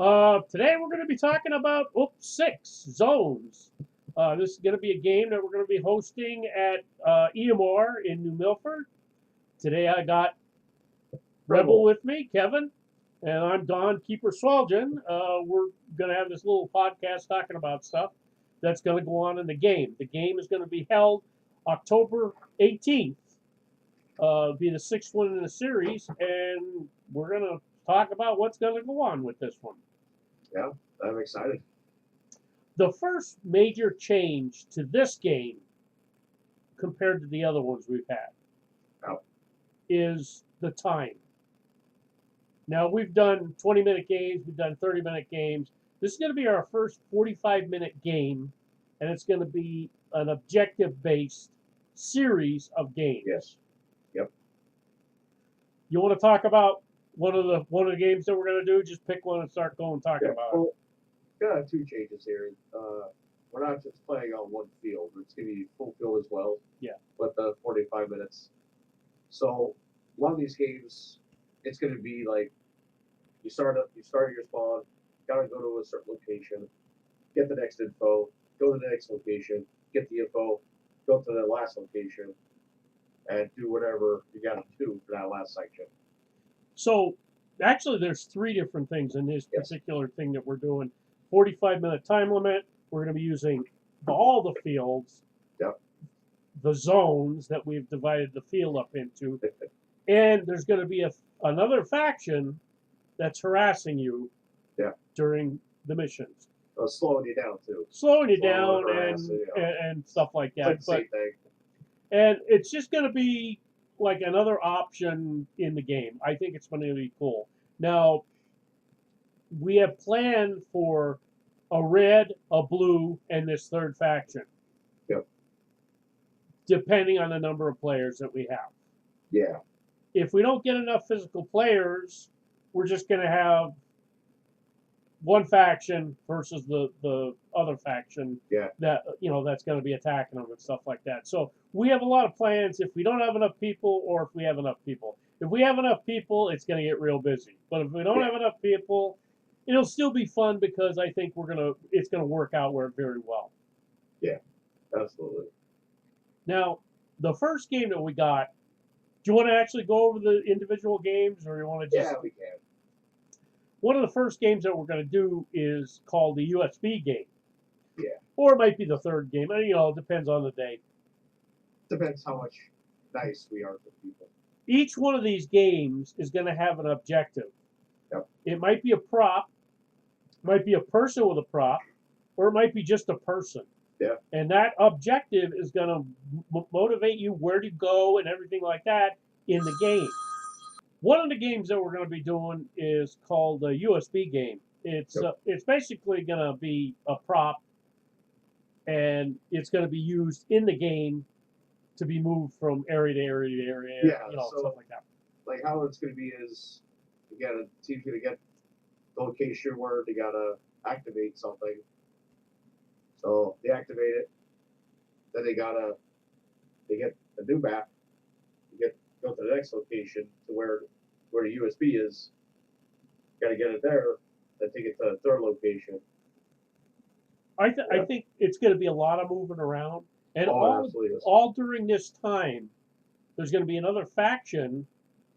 Today we're going to be talking about O.O.P.S zones. This is going to be a game that we're going to be hosting at EMR in New Milford. Today I got Rebel with me, Kevin, and I'm Don Keeper Swalgen. We're going to have this little podcast talking about stuff that's going to go on in the game. The game is going to be held October 18th. Be the sixth one in the series, and we're going to talk about what's going to go on with this one. Yeah, I'm excited. The first major change to this game compared to the other ones we've had is the time. Now, we've done 20-minute games, we've done 30-minute games. This is going to be our first 45-minute game, and it's going to be an objective-based series of games. Yes. Yep. You want to talk about one of the games that we're going to do? Just pick one and start talking about it. Well, got two changes here. We're not just playing on one field. It's going to be full field as well. Yeah. With the 45 minutes. So a lot of these games, it's going to be like you start your spawn, gotta go to a certain location, get the next info, go to the next location, get the info, go to the last location, and do whatever you got to do for that last section. So, actually, there's three different things in this particular thing that we're doing. 45-minute time limit. We're going to be using all the fields, the zones that we've divided the field up into, and there's going to be another faction that's harassing you during the missions. Slowing you down, too. Slowing you down and stuff like that. Like the same thing. And it's just going to be like another option in the game. I think it's going to be cool. Now, we have planned for a red, a blue, and this third faction. Yep. Depending on the number of players that we have. Yeah. If we don't get enough physical players, we're just going to have one faction versus the other faction that that's going to be attacking them and stuff like that. So we have a lot of plans if we don't have enough people or if we have enough people. If we have enough people, it's going to get real busy. But if we don't have enough people, it'll still be fun because I think it's going to work out very well. Yeah, absolutely. Now, the first game that we got, do you want to actually go over the individual games or you want to just... Yeah, we can. One of the first games that we're going to do is called the USB game. Yeah. Or it might be the third game. It depends on the day. Depends how much nice we are to people. Each one of these games is going to have an objective. Yep. It might be a prop, might be a person with a prop, or it might be just a person. Yeah. And that objective is going to motivate you where to go and everything like that in the game. One of the games that we're going to be doing is called the USB game. It's basically going to be a prop, and it's going to be used in the game to be moved from area to area to area. Stuff like that. Like how it's going to be is, again, a team's going to get the location where they got to activate something. So they activate it, then they get a new map. Go to the next location to where the USB is. Got to get it there, then take it to the third location. I think it's going to be a lot of moving around, and absolutely. all during this time, there's going to be another faction,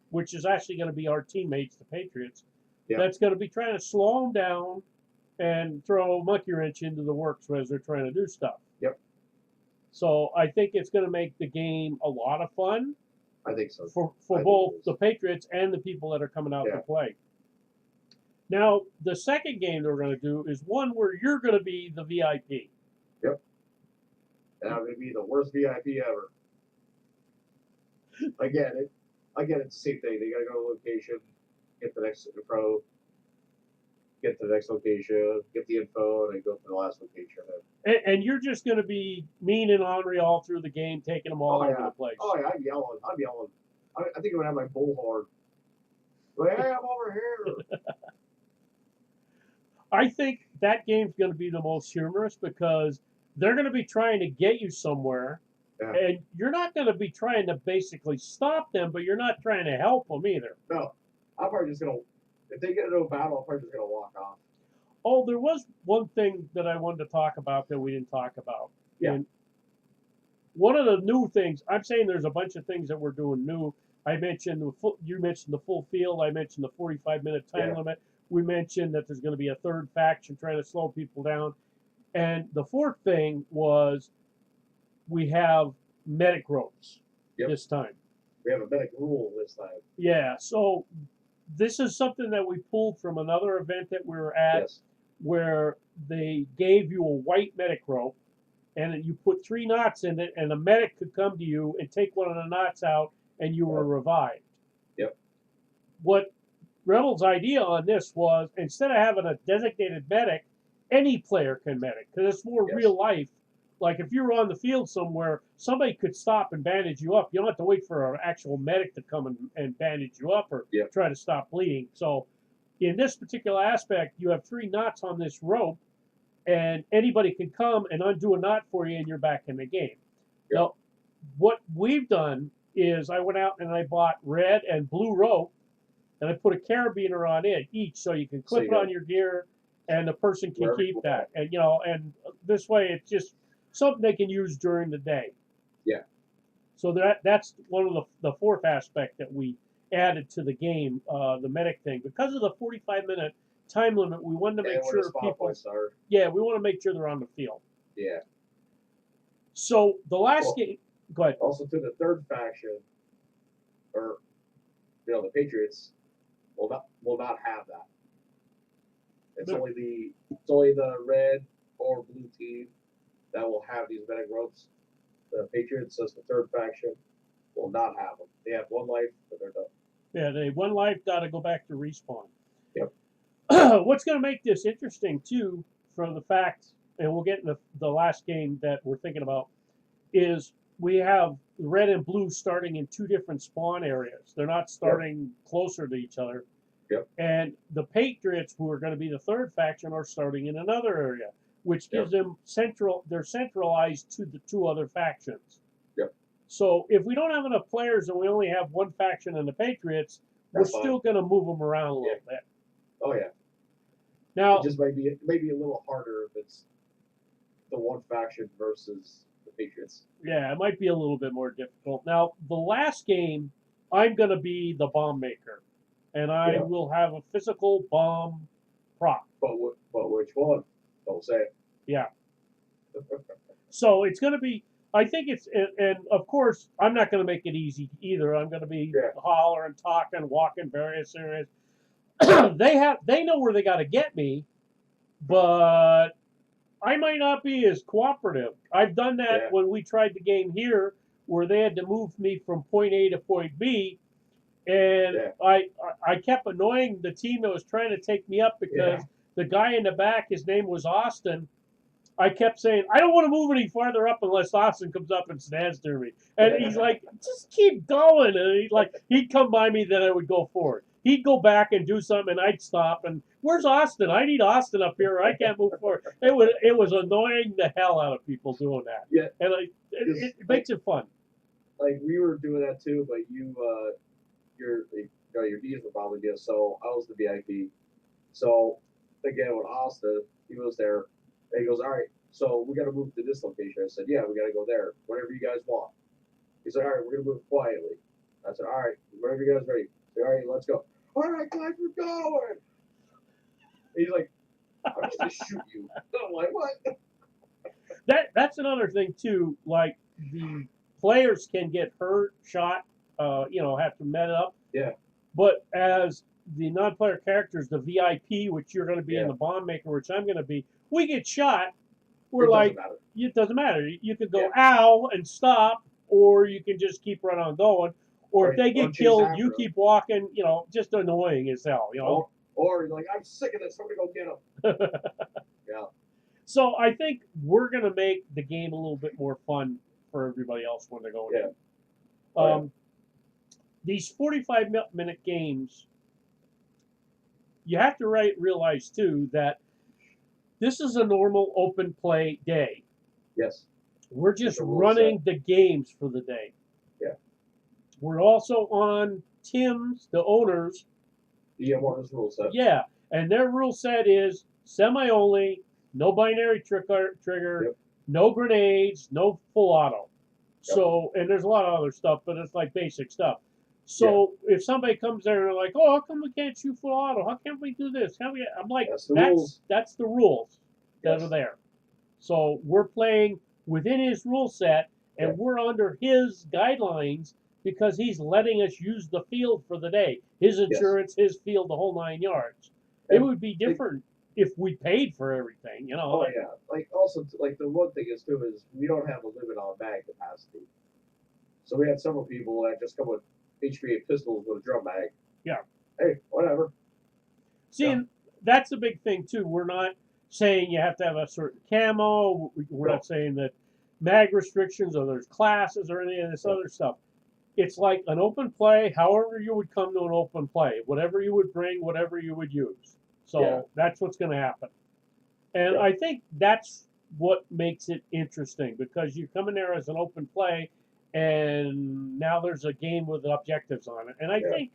which is actually going to be our teammates, the Patriots, that's going to be trying to slow them down and throw a monkey wrench into the works as they're trying to do stuff. Yep. So I think it's going to make the game a lot of fun. I think so. For both the Patriots and the people that are coming out to play. Now, the second game that we're going to do is one where you're going to be the VIP. Yep. And I'm going to be the worst VIP ever. I get it. It's the same thing. They got to go to the location, get the next info, get to the next location, get the info, and then go to the last location. And you're just going to be mean and ornery all through the game, taking them all over the place. Oh, yeah, I'm yelling. I think I'm going to have my bullhorn. Hey, I'm over here. I think that game's going to be the most humorous because they're going to be trying to get you somewhere, and you're not going to be trying to basically stop them, but you're not trying to help them either. No, I'm probably just going to, if they get into a battle, I'm probably just going to walk off. Oh, there was one thing that I wanted to talk about that we didn't talk about. Yeah. And one of the new things, I'm saying there's a bunch of things that we're doing new. I mentioned you mentioned the full field. I mentioned the 45-minute time limit. We mentioned that there's going to be a third faction trying to slow people down. And the fourth thing was we have medic ropes this time. We have a medic rule this time. Yeah, so this is something that we pulled from another event that we were at where they gave you a white medic rope and you put 3 knots in it and a medic could come to you and take one of the knots out and you were revived. Yep. What Rebel's idea on this was instead of having a designated medic, any player can medic because it's more real life. Like if you're on the field somewhere, somebody could stop and bandage you up. You don't have to wait for an actual medic to come and bandage you up or try to stop bleeding. So in this particular aspect, you have 3 knots on this rope, and anybody can come and undo a knot for you, and you're back in the game. Now, what we've done is I went out and I bought red and blue rope, and I put a carabiner on it each, so you can clip it on your gear, and the person can keep that. And and this way it's just something they can use during the day. Yeah. So that's one of the fourth aspect that we added to the game, the medic thing. Because of the 45-minute time limit, we wanted to make sure people we want to make sure they're on the field. Yeah. So the last game, go ahead. Also to the third faction, or the Patriots will not have that. It's only the red or blue team that will have these medic ropes. The Patriots, as the third faction, will not have them. They have 1 life, but they're done. Yeah, they 1 life, got to go back to respawn. Yep. What's going to make this interesting too, from the fact, and we'll get in the last game that we're thinking about, is we have red and blue starting in 2 different spawn areas. They're not starting closer to each other. Yep. And the Patriots, who are going to be the third faction, are starting in another area, which gives them they're centralized to the 2 other factions. Yep. So if we don't have enough players and we only have 1 faction in the Patriots, we're still going to move them around a little bit. Oh yeah. Now it just maybe a little harder if it's the 1 faction versus the Patriots. Yeah, it might be a little bit more difficult. Now the last game, I'm going to be the bomb maker, and I will have a physical bomb prop. But which one? Don't say it. Yeah. So it's going to be. I think it's, and of course, I'm not going to make it easy either. I'm going to be hollering, talking, walking various areas. They know where they got to get me, but I might not be as cooperative. I've done that when we tried the game here, where they had to move me from point A to point B, and I kept annoying the team that was trying to take me up because the guy in the back, his name was Austin. I kept saying, I don't want to move any farther up unless Austin comes up and stands near me. And he's like, just keep going. And he'd come by me, then I would go forward. He'd go back and do something, and I'd stop. And where's Austin? I need Austin up here, or I can't move forward. It was annoying the hell out of people doing that. Yeah. And it makes it fun. Like, we were doing that too, but your D's were probably good, so I was the VIP. So, again, with Austin, he was there. And he goes, all right, so we got to move to this location. I said, yeah, we got to go there, whatever you guys want. He said, all right, we're going to move quietly. I said, all right, whenever you guys are ready. I said, all right, let's go. All right, guys, we're going. He's like, I'm just going to shoot you. I'm like, what? That's another thing, too. Like, the players can get hurt, shot, have to med up. Yeah. But as the non-player characters, the VIP, which you're going to be in the bomb maker, which I'm going to be, we get shot. We're it doesn't matter. You could go ow and stop, or you can just keep right on going. Or if they get killed, you keep walking. Just annoying as hell. Or you're like, I'm sick of this. Somebody go get them. Yeah. So I think we're going to make the game a little bit more fun for everybody else when they're going in. These 45-minute games, you have to realize, too, that this is a normal open play day. Yes. We're just running the games for the day. Yeah. We're also on Tim's, the owner's. EMR's rule set. Yeah. And their rule set is semi only, no binary trigger, Yep. no grenades, no full auto. So, and there's a lot of other stuff, but it's like basic stuff. So if somebody comes there and they're like, "Oh, how come we can't shoot full auto? How can't we do this? How we?" I'm like, That's the rules. That's the rules that Yes. are there. So we're playing within his rule set, and Yeah. we're under his guidelines because he's letting us use the field for the day. His insurance, his field, the whole 9 yards. It And would be different if we paid for everything, you know. Oh yeah, like also like the one thing is too is we don't have a limit on mag capacity. So we had several people that just come with HV8 pistols with a drum mag. Yeah. Hey, whatever. See, and that's a big thing too. We're not saying you have to have a certain camo. We're not saying that mag restrictions or there's classes or any of this other stuff. It's like an open play, however you would come to an open play, whatever you would bring, whatever you would use. So that's what's going to happen. And I think that's what makes it interesting because you come in there as an open play and now there's a game with objectives on it. And I think,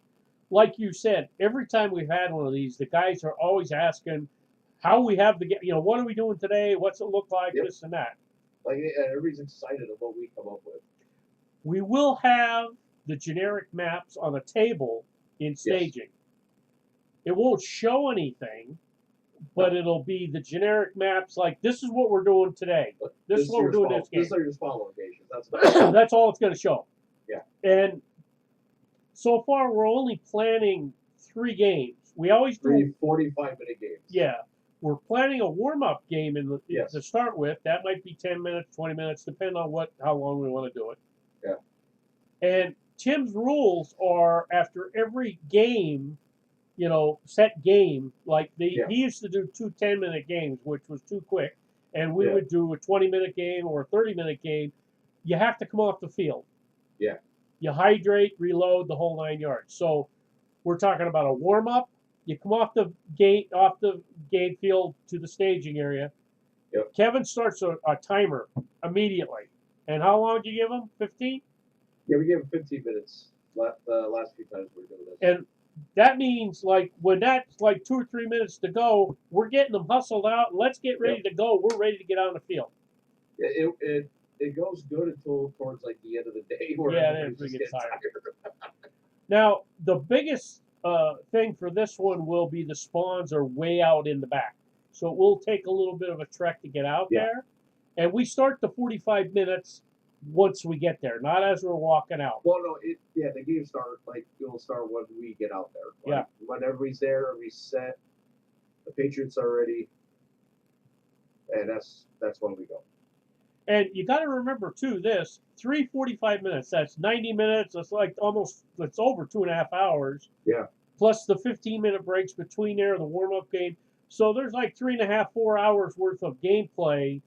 like you said, every time we've had one of these, the guys are always asking how we have the game, you know, what are we doing today? What's it look like? This and that. Like everybody's excited of what we come up with. We will have the generic maps on a table in staging. It won't show anything, but it'll be the generic maps like this is what we're doing today. This is what we're doing this game. These are your spawn locations. That's all it's going to show. Yeah. And so far, we're only planning 3 games. We always do 3 45-minute games. Yeah. We're planning a warm-up game to start with. That might be 10 minutes, 20 minutes, depending on how long we want to do it. Yeah. And Tim's rules are after every game, you know, set game, like he used to do 2 10-minute games, which was too quick, and we would do a 20-minute game or a 30-minute game. You have to come off the field. Yeah. You hydrate, reload, the whole 9 yards. So we're talking about a warm-up. You come off the game field to the staging area. Yep. Kevin starts a timer immediately. And how long do you give him? 15? Yeah, we gave him 15 minutes the last few times we were doing this. And that means, like, when that's like 2 or 3 minutes to go, we're getting them hustled out. And let's get ready to go. We're ready to get on the field. It goes good until towards like the end of the day where everybody gets tired. Now, the biggest thing for this one will be the spawns are way out in the back. So it will take a little bit of a trek to get out there. And we start the 45 minutes once we get there, not as we're walking out. Well, no, the game start it'll start when we get out there. Like, when everybody's there, everybody's set, the Patriots are ready, and that's when we go. And you got to remember too, this 3 45 minutes. That's 90 minutes. It's like it's over 2.5 hours. Yeah. Plus the 15-minute breaks between there, the warm-up game. So there's like 3.5 4 hours worth of gameplay.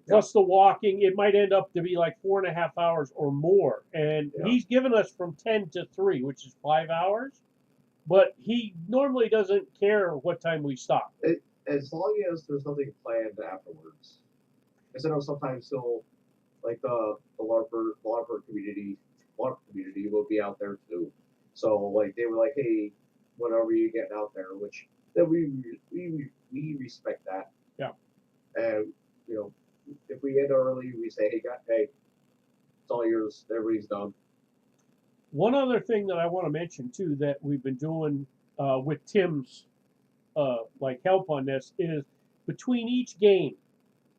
Plus the walking, it might end up to be like 4.5 hours or more. And he's given us from 10 to 3, which is 5 hours. But he normally doesn't care what time we stop. As long as there's nothing planned afterwards. Because I know sometimes he'll, like the LARPer community will be out there too. So like they were like, hey, whenever you get out there, which then we respect that. Yeah. And you know, if we end early, we say, hey, it's all yours. Everybody's done. One other thing that I want to mention too that we've been doing with Tim's help on this is between each game,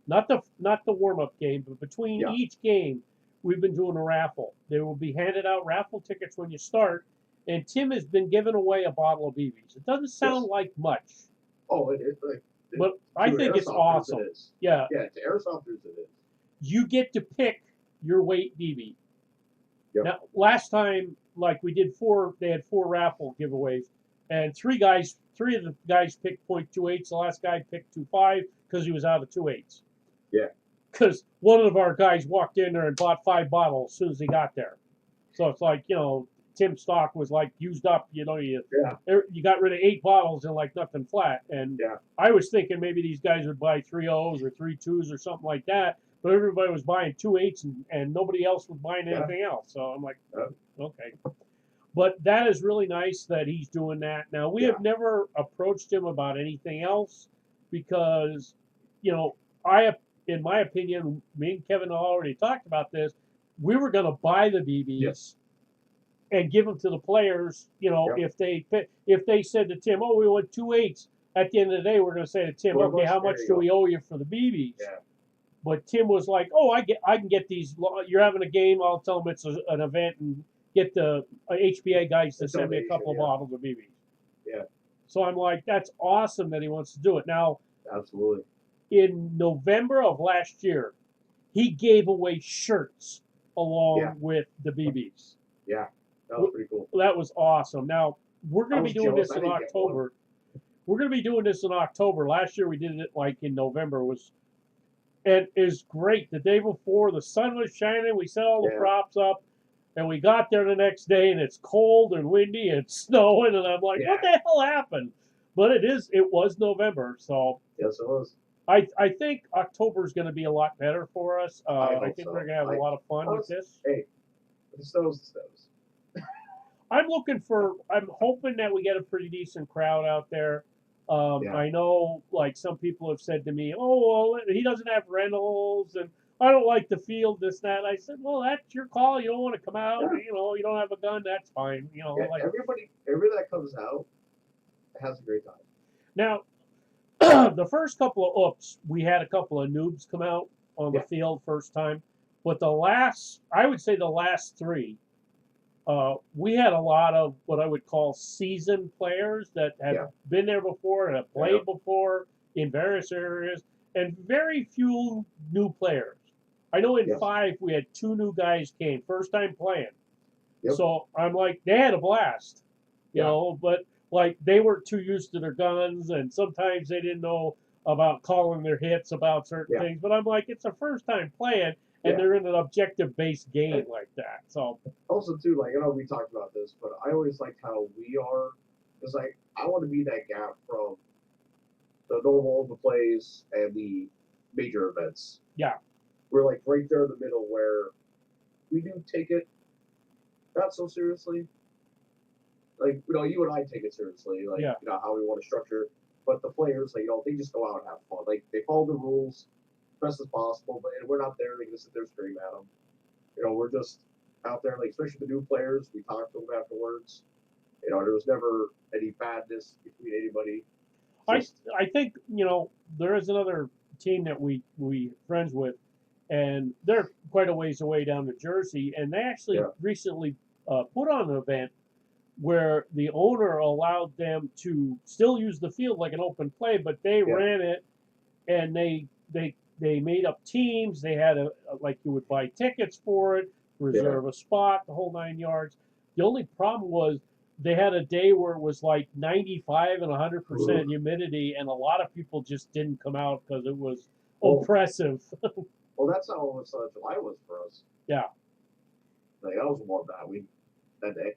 not the warm-up game, but between each game, we've been doing a raffle. There will be handed out raffle tickets when you start, and Tim has been giving away a bottle of BBs. It doesn't sound like much. Oh, but I think it's awesome. Yeah. Yeah, to airsofters it is. You get to pick your weight BB. Yep. Now, last time, like we did they had 4 raffle giveaways, and 3 of the guys picked .28s. The last guy picked 2.5 because he was out of 2.8s. Yeah. Because one of our guys walked in there and bought 5 bottles as soon as he got there. So it's like, you know, Tim's stock was like used up. You know, you got rid of 8 bottles and like nothing flat. And I was thinking maybe these guys would buy 3 O's or 3 2s or something like that. But everybody was buying 2.8s and nobody else was buying anything else. So I'm like, okay. But that is really nice that he's doing that. Now we Yeah. have never approached him about anything else because, you know, I, in my opinion, me and Kevin already talked about this. We were going to buy the BBs Yes. and give them to the players. You know, Yep. if they said to Tim, "Oh, we want 2.8s," at the end of the day, we're going to say to Tim, Well, "Okay, how there much you do go. we owe you for the BBs?" Yeah. But Tim was like, "Oh, I can get these. You're having a game. I'll tell them it's an event and get the HBA guys to It's send me a couple of donation, yeah. bottles of BBs." Yeah. So I'm like, that's awesome that he wants to do it. Now, Absolutely. in November of last year, he gave away shirts along Yeah. with the BBs. Yeah. That was pretty cool. That was awesome. Now, we're I going to was be doing jealous. this I in didn't get one. October. We're going to be doing this in October. Last year we did it like in November. It is great. The day before, the sun was shining. We set all the Yeah. props up, and we got there the next day, and it's cold and windy and snowing. And I'm like, Yeah. what the hell happened? But it was November, so Yes, it was. I think October is going to be a lot better for us. I hope think so. we're going to have a lot of fun with this. Hey, the snow's the snows. I'm hoping that we get a pretty decent crowd out there. Yeah. I know, like some people have said to me, "Oh, well, he doesn't have rentals, and I don't like the field, this, that." I said, "Well, that's your call. You don't want to come out. Yeah. You know, you don't have a gun. That's fine. You know, Yeah, like everybody that comes out has a great time. now." The first couple of O.O.P.S, we had a couple of noobs come out on the Yeah. field first time, but I would say the last three, we had a lot of what I would call seasoned players that have Yeah. been there before and have Yeah. played before in various areas, and very few new players. I know in Yes. 5 we had 2 new guys came first time playing. Yep. So I'm like, they had a blast, you Yeah. know, but like they weren't too used to their guns, and sometimes they didn't know about calling their hits about certain Yeah. things. But I'm like, it's their first time playing, and Yeah. they're in an objective based game like that. So Also, too, like I know we talked about this, but I always liked how we are, because like I want to be that gap from the normal open plays and the major events. yeah, We're like right there in the middle where we do take it not so seriously. Like, you know, you and I take it seriously, like, Yeah. you know, how we want to structure it. But the players, like, you know, they just go out and have fun. Like, they follow the rules best as possible, but and we're not there to sit there scream at them. You know, we're just out there, like, especially the new players, we talk to them afterwards. You know, there was never any badness between anybody. I think, you know, there is another team that we friends with, and they're quite a ways away down to Jersey, and they actually Yeah. recently put on an event where the owner allowed them to still use the field like an open play, but they Yeah. ran it, and they made up teams. They had like you would buy tickets for it, reserve a spot, the whole 9 yards. The only problem was they had a day where it was like 95 and 100% humidity, and a lot of people just didn't come out because it was oppressive. Well, that's how July was for us. Yeah. Like, that was warm that day.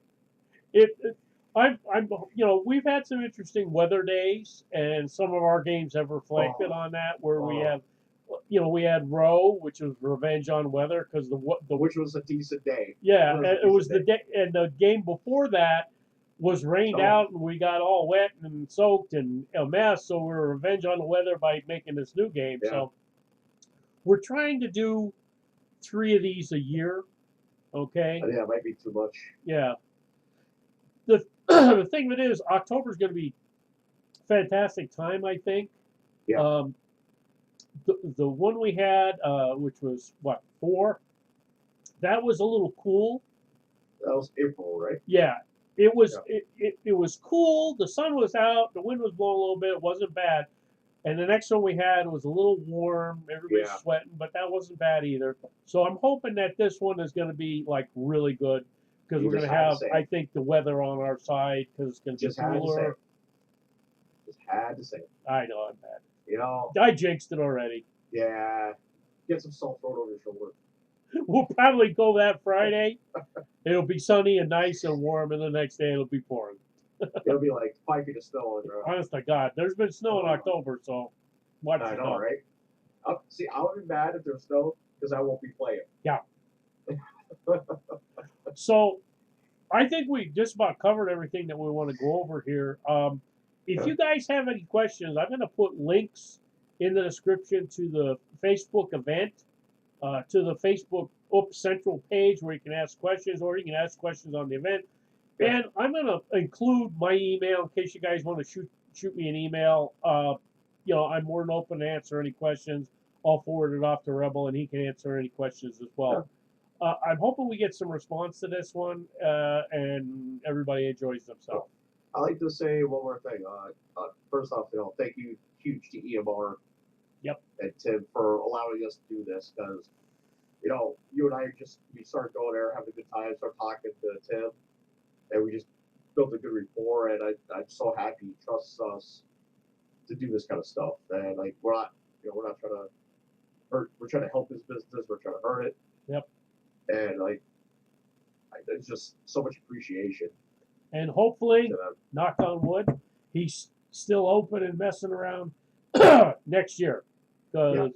I'm, you know, we've had some interesting weather days, and some of our games have reflected on that. Where we have, you know, we had Row, which was revenge on weather because which was a decent day. Yeah, it was the day, and the game before that was rained out, and we got all wet and soaked and a mess. So we were revenge on the weather by making this new game. Yeah. So we're trying to do 3 of these a year. Okay. Yeah, it might be too much. Yeah. The thing of it is, October is going to be fantastic time, I think. Yeah. The one we had, which was what 4, that was a little cool. That was April, right? Yeah, it was. Yeah. It was cool. The sun was out. The wind was blowing a little bit. It wasn't bad. And the next one we had was a little warm. Everybody's sweating, but that wasn't bad either. So I'm hoping that this one is going to be like really good because we're going to have, I think, the weather on our side because it's going to be cooler. Just had to say it. I know I'm bad. You know, I jinxed it already. Yeah, get some salt thrown over your shoulder. We'll probably go that Friday. It'll be sunny and nice and warm, and the next day it'll be pouring. It'll be like 5 feet of snow on the ground. Honest to God, there's been snow in October, so watch I it know, up. right? I'll be mad if there's snow because I won't be playing. Yeah. So I think we just about covered everything that we want to go over here. If Yeah. you guys have any questions, I'm going to put links in the description to the Facebook event, to the Facebook O.O.P.S Central page where you can ask questions, or you can ask questions on the event. Yeah. And I'm going to include my email in case you guys want to shoot me an email. You know, I'm more than open to answer any questions. I'll forward it off to Rebel, and he can answer any questions as well. I'm hoping we get some response to this one, and everybody enjoys themselves. I like to say one more thing. First off, thank you huge to EMR. Yep. And Tim for allowing us to do this, because you and I we started going there, having a good time, start talking to Tim, and we just built a good rapport. And I'm so happy he trusts us to do this kind of stuff. And like we're not trying to hurt. We're trying to help his business. We're trying to hurt it. Yep. And it's just so much appreciation. And hopefully, knock on wood, he's still open and messing around next year. Because,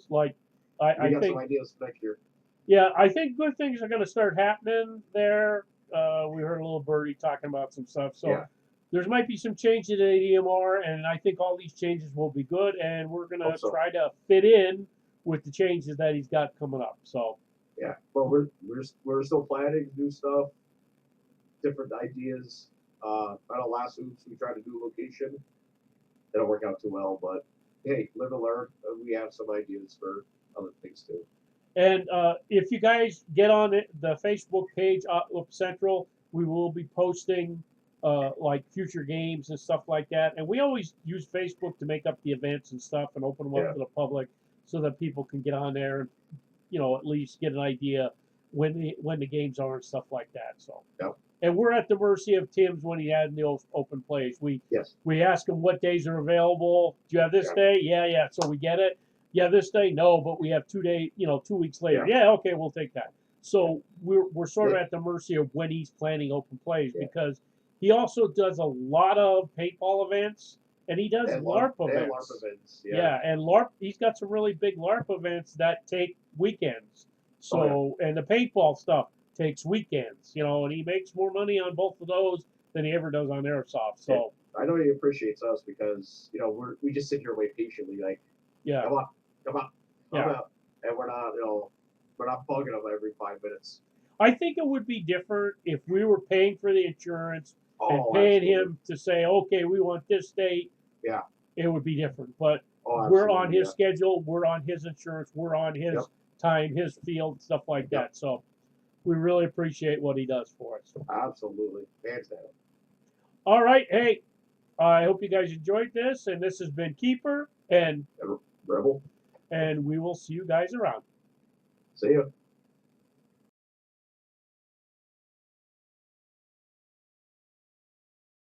I got think some ideas for next year. Yeah, I think good things are going to start happening there. We heard a little birdie talking about some stuff. So Yeah. there might be some changes at EMR, and I think all these changes will be good. And we're going to try to fit in with the changes that he's got coming up. So yeah, but we're still planning new stuff, different ideas. I know last O.O.P.S we tried to do location, didn't work out too well, but hey, live and learn. We have some ideas for other things too. And if you guys get on the Facebook page, O.O.P.S Central, we will be posting like future games and stuff like that. And we always use Facebook to make up the events and stuff and open them up to the public so that people can get on there and at least get an idea when the games are and stuff like that. So. Yep. And we're at the mercy of Tim's when he had the open plays. We ask him what days are available. Do you have this day? Yeah. So we get it. Yeah, this day, no, but we have 2 days, 2 weeks later. Yeah, okay, we'll take that. So we're sort of at the mercy of when he's planning open plays because he also does a lot of paintball events and he does LARP events. And LARP, he's got some really big LARP events that take weekends. So and the paintball stuff takes weekends, and he makes more money on both of those than he ever does on airsoft. So I know he appreciates us because we just sit here and wait patiently, like come on, and we're not bugging him every 5 minutes. I think it would be different if we were paying for the insurance and paying him to say, okay, we want this date. Yeah, it would be different, but we're on his schedule, we're on his insurance, we're on his time, his field, stuff like that. So. We really appreciate what he does for us. Absolutely. Hands down. All right. Hey, I hope you guys enjoyed this. And this has been Keeper and Rebel. And we will see you guys around. See ya.